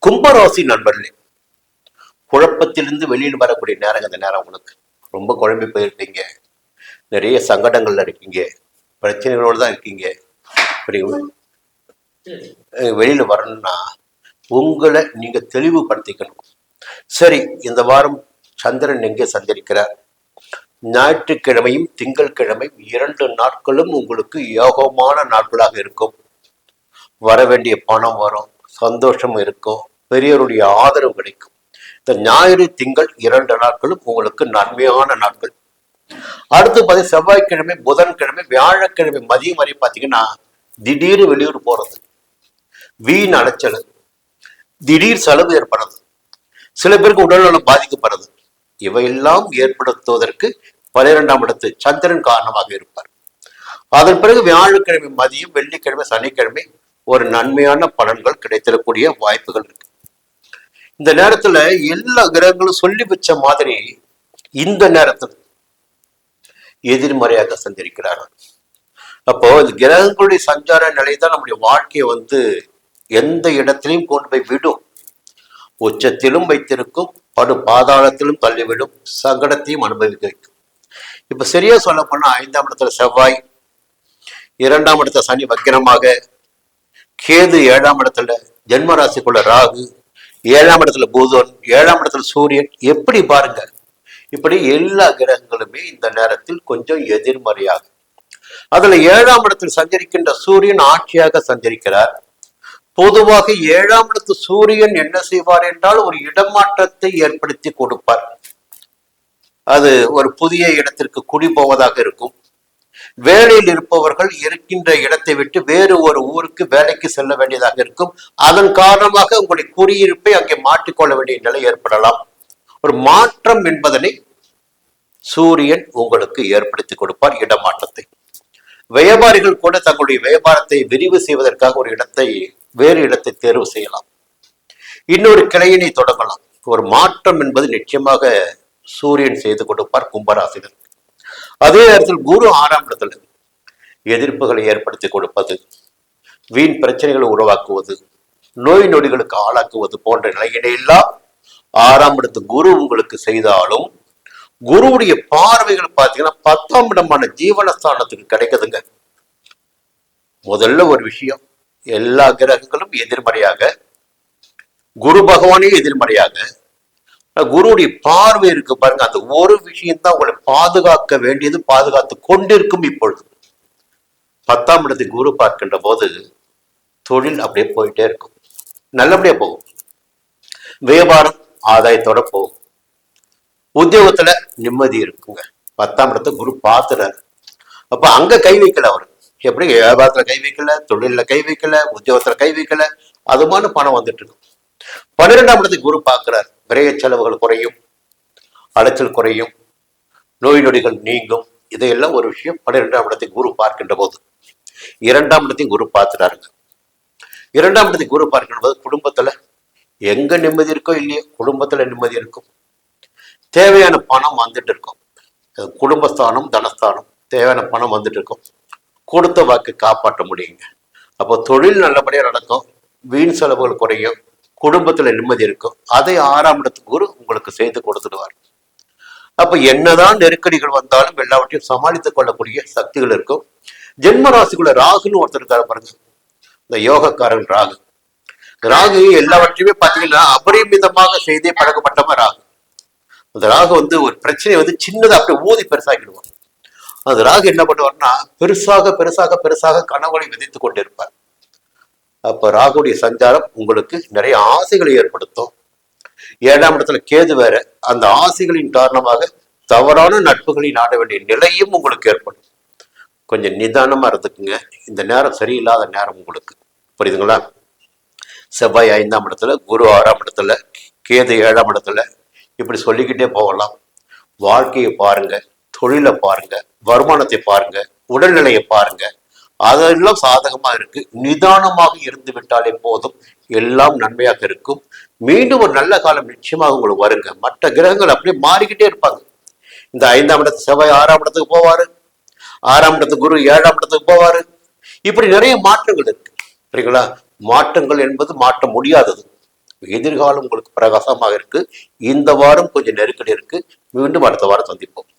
கும்பராசி நண்பர்களே, குழப்பத்திலிருந்து வெளியில் வரக்கூடிய நேரம் இந்த நேரம். உங்களுக்கு ரொம்ப குழம்பி போயிருக்கீங்க, நிறைய சங்கடங்கள்ல இருக்கீங்க, பிரச்சனைகளோடு தான் இருக்கீங்க. வெளியில வரணும்னா உங்களை நீங்க தெளிவுபடுத்திக்கணும். சரி, இந்த வாரம் சந்திரன் எங்கே சஞ்சரிக்கிறார்? ஞாயிற்றுக்கிழமையும் திங்கட்கிழமை 2 நாட்களும் உங்களுக்கு யோகமான நாட்களாக இருக்கும். வர வேண்டிய பணம் வரும், சந்தோஷம் இருக்கும், பெரியவருடைய ஆதரவு கிடைக்கும். இந்த ஞாயிறு திங்கள் 2 நாட்களும் உங்களுக்கு நன்மையான நாட்கள். அடுத்து செவ்வாய்க்கிழமை, புதன்கிழமை, வியாழக்கிழமை மதியம் வரை பார்த்தீங்கன்னா திடீர் வெளியூர் போறது, வீண் அலைச்சல், திடீர் செலவு ஏற்படுறது, சில பேருக்கு உடல்நலம் பாதிக்கப்படுறது, இவையெல்லாம் ஏற்படுத்துவதற்கு 12ஆம் இடத்து சந்திரன் காரணமாக இருப்பார். அதன் பிறகு வியாழக்கிழமை மதியம், வெள்ளிக்கிழமை, சனிக்கிழமை ஒரு நன்மையான பலன்கள் கிடைத்திடக்கூடிய வாய்ப்புகள் இருக்கு. இந்த நேரத்துல எல்லா கிரகங்களும் சொல்லி வச்ச மாதிரி இந்த நேரத்தில் எதிர்மறையாக சஞ்சரிக்கிறார்கள். அப்போ இந்த கிரகங்களுடைய சஞ்சார நிலை தான் நம்முடைய வாழ்க்கையை எந்த இடத்திலையும் கொண்டு போய் விடும். உச்சத்திலும் வைத்திருக்கும், படு பாதாளத்திலும் தள்ளிவிடும், சங்கடத்தையும் அனுபவிக்க வைக்கும். இப்ப சரியா சொல்ல போனா 5ஆம் இடத்துல செவ்வாய், 2ஆம் இடத்துல சனி வக்கிரமாக, கேது 7ஆம் இடத்துல, ஜென்ம ராசிக்குள்ள ராகு, 7ஆம் இடத்துல புதன், 7ஆம் இடத்துல சூரியன். எப்படி பாருங்க, இப்படி எல்லா கிரகங்களுமே இந்த நேரத்தில் கொஞ்சம் எதிர்மறையாக. அதுல 7ஆம் இடத்தில் சஞ்சரிக்கின்ற சூரியன் ஆட்சியாக சஞ்சரிக்கிறார். பொதுவாக 7ஆம் இடத்து சூரியன் என்ன செய்வார் என்றால் ஒரு இடமாற்றத்தை ஏற்படுத்தி கொடுப்பார். அது ஒரு புதிய இடத்திற்கு குடி போவதாக இருக்கும். வேலையில் இருப்பவர்கள் இருக்கின்ற இடத்தை விட்டு வேறு ஒரு ஊருக்கு வேலைக்கு செல்ல வேண்டியதாக இருக்கும். அதன் காரணமாக உங்களுடைய குடியிருப்பை அங்கே மாற்றிக்கொள்ள வேண்டிய நிலை ஏற்படலாம். ஒரு மாற்றம் என்பதனை சூரியன் உங்களுக்கு ஏற்படுத்தி கொடுப்பார், இடமாற்றத்தை. வியாபாரிகள் கூட தங்களுடைய வியாபாரத்தை விரிவு செய்வதற்காக ஒரு வேறு இடத்தை தேர்வு செய்யலாம், இன்னொரு கிளையினை தொடங்கலாம். ஒரு மாற்றம் என்பது நிச்சயமாக சூரியன் செய்து கொடுப்பார் கும்பராசினர். அதே நேரத்தில் குரு 6ஆம் இடத்துல எதிர்ப்புகளை ஏற்படுத்தி கொடுப்பது, வீண் பிரச்சனைகளை உருவாக்குவது, நோய் நொடிகளுக்கு ஆளாக்குவது போன்ற நிலையினையெல்லாம் 6ஆம் இடத்து குரு உங்களுக்கு செய்தாலும், குருவுடைய பார்வைகள் பார்த்தீங்கன்னா 10ஆம் இடமான ஜீவனஸ்தானத்துக்கு கிடைக்குதுங்க. முதல்ல ஒரு விஷயம், எல்லா கிரகங்களும் எதிர்மறையாக, குரு பகவானே எதிர்மறையாக, குருவுடைய பார்வை இருக்கு பாருங்க. அந்த ஒரு விஷயம்தான் உங்களை பாதுகாக்க வேண்டியது, பாதுகாத்து கொண்டிருக்கும். இப்பொழுது 10ஆம் இடத்தை குரு பார்க்கின்ற போது தொழில் அப்படியே போயிட்டே இருக்கும், நல்லபடியா போகும். வியாபாரம் ஆதாயத்தோட போகும். உத்தியோகத்துல நிம்மதி இருக்குங்க. 10ஆம் இடத்தை குரு பார்த்துறாரு. அப்ப அங்க கை வைக்கல அவர். எப்படி வியாபாரத்துல கை வைக்கல, தொழில கை வைக்கல, உத்தியோகத்துல கை வைக்கல, அதுமான பணம் வந்துட்டு இருக்கும். 12ஆம் இடத்தை குரு பார்க்கிறார். விரைய செலவுகள் குறையும், அலைச்சல் குறையும், நோய் நொடிகள் நீங்கும். இதையெல்லாம் ஒரு விஷயம் 12ஆம் இடத்தை குரு பார்க்கின்ற போது. 2ஆம் இடத்தையும் குரு பார்த்துட்டாருங்க. 2ஆம் இடத்தை குரு பார்க்கின்ற போது குடும்பத்துல எங்க நிம்மதி இருக்கோ இல்லையோ, குடும்பத்துல நிம்மதி இருக்கும். தேவையான பணம் வந்துட்டு இருக்கும். குடும்பஸ்தானம், தனஸ்தானம், தேவையான பணம் வந்துட்டு இருக்கும். கொடுத்த வாக்கு காப்பாற்ற முடியுங்க. அப்போ தொழில் நல்லபடியா நடக்கும், வீண் செலவுகள் குறையும், குடும்பத்துல நிம்மதி இருக்கும். அதை 6ஆம் இடத்துக்கு குரு உங்களுக்கு செய்து கொடுத்துடுவார். அப்ப என்னதான் நெருக்கடிகள் வந்தாலும் எல்லாவற்றையும் சமாளித்துக் கொள்ளக்கூடிய சக்திகள் இருக்கும். ஜென்ம ராசிக்குள்ள ராகுன்னு ஒருத்தர் இருக்காரு பாருங்க, இந்த யோகக்காரன் ராகு. ராகு எல்லாவற்றையுமே பார்த்தீங்கன்னா அபரிமிதமாக செய்தே பழக்கப்பட்டவன் ராகு. அந்த ராகு ஒரு பிரச்சனையை சின்னதை அப்படியே ஊதி பெருசாக்கிடுவான். அந்த ராகு என்ன பண்ணுவார்னா பெருசாக பெருசாக பெருசாக கனவுகளை விதைத்துக் கொண்டிருப்பார். அப்ப ராகுடைய சஞ்சாரம் உங்களுக்கு நிறைய ஆசைகளை ஏற்படுத்தும். 7ஆம் இடத்துல கேது வேற. அந்த ஆசைகளின் காரணமாக தவறான நட்புகளை நாட வேண்டிய நிலையும் உங்களுக்கு ஏற்படும். கொஞ்சம் நிதானமா இருந்துக்குங்க. இந்த நேரம் சரியில்லாத நேரம் உங்களுக்கு, புரியுதுங்களா? செவ்வாய் 5ஆம் இடத்துல, குரு 6ஆம் இடத்துல, கேது 7ஆம் இடத்துல, இப்படி சொல்லிக்கிட்டே போகலாம். வாழ்க்கையை பாருங்க, தொழிலை பாருங்க, வருமானத்தை பாருங்க, உடல்நிலையை பாருங்க, அதெல்லாம் சாதகமா இருக்கு. நிதானமாக இருந்து விட்டாலே போதும், எல்லாம் நன்மையாக இருக்கும். மீண்டும் ஒரு நல்ல காலம் நிச்சயமாக உங்களுக்கு வருங்க. மற்ற கிரகங்கள் அப்படியே மாறிக்கிட்டே இருப்பாங்க. இந்த 5ஆம் இடத்து செவ்வாய் 6ஆம் இடத்துக்கு போவாரு, 6ஆம் இடத்துக்கு குரு 7ஆம் இடத்துக்கு போவாரு. இப்படி நிறைய மாற்றங்கள் இருக்கு, சரிங்களா? மாற்றங்கள் என்பது மாற்ற முடியாதது. எதிர்காலம் உங்களுக்கு பிரகாசமாக இருக்கு. இந்த வாரம் கொஞ்சம் நெருக்கடி இருக்கு. மீண்டும் அடுத்த வாரம் சந்திப்போம்.